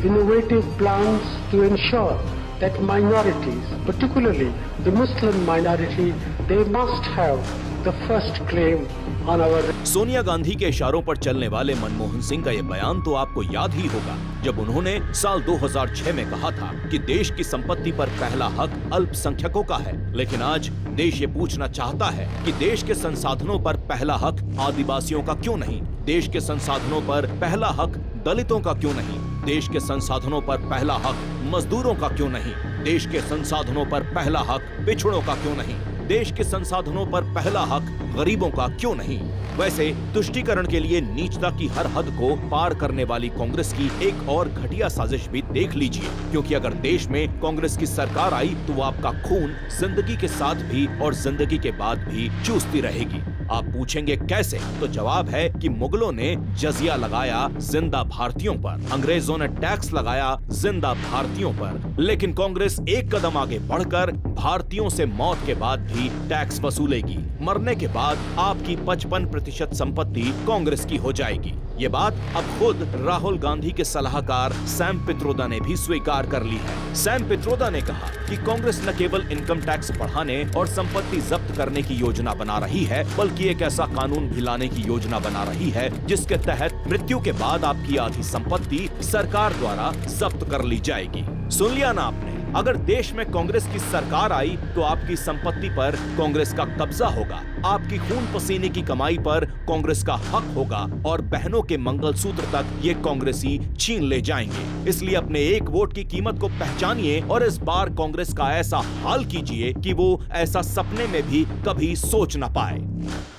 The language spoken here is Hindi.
innovative plans to ensure that minorities, particularly the Muslim minority, they must have the first claim on our. Sonia Gandhi के इशारों पर चलने वाले मनमोहन सिंह का ये बयान तो आपको याद ही होगा, जब उन्होंने साल 2006 में कहा था कि देश की संपत्ति पर पहला हक अल्पसंख्यकों का है। लेकिन आज देश ये पूछना चाहता है कि देश के संसाधनों पर पहला हक आदिवासियों का क्यों नहीं? देश के संसाधनों पर पहला हक दलितों का क्यों नहीं? देश के संसाधनों पर पहला हक मजदूरों का क्यों नहीं? देश के संसाधनों पर पहला हक पिछड़ों का क्यों नहीं? देश के संसाधनों पर पहला हक गरीबों का क्यों नहीं? वैसे तुष्टीकरण के लिए नीचता की हर हद को पार करने वाली कांग्रेस की एक और घटिया साजिश भी देख लीजिए, क्योंकि अगर देश में कांग्रेस की सरकार आई तो वो आपका खून जिंदगी के साथ भी और जिंदगी के बाद भी चूसती रहेगी। आप पूछेंगे कैसे? तो जवाब है कि मुगलों ने जजिया लगाया जिंदा भारतीयों पर, अंग्रेजों ने टैक्स लगाया जिंदा भारतीयों पर, लेकिन कांग्रेस एक कदम आगे बढ़कर भारतीयों से मौत के बाद भी टैक्स वसूलेगी। मरने के बाद आपकी 55% संपत्ति कांग्रेस की हो जाएगी। ये बात अब खुद राहुल गांधी के सलाहकार सैम पित्रोदा ने भी स्वीकार कर ली है। सैम पित्रोदा ने कहा कि कांग्रेस न केवल इनकम टैक्स बढ़ाने और संपत्ति जब्त करने की योजना बना रही है, बल्कि एक ऐसा कानून भी लाने की योजना बना रही है जिसके तहत मृत्यु के बाद आपकी आधी संपत्ति सरकार द्वारा जब्त कर ली जाएगी। सुन लिया ना आपने? अगर देश में कांग्रेस की सरकार आई तो आपकी संपत्ति पर कांग्रेस का कब्जा होगा, आपकी खून पसीने की कमाई पर कांग्रेस का हक होगा और बहनों के मंगलसूत्र तक ये कांग्रेसी छीन ले जाएंगे। इसलिए अपने एक वोट की कीमत को पहचानिए और इस बार कांग्रेस का ऐसा हाल कीजिए कि वो ऐसा सपने में भी कभी सोच न पाए।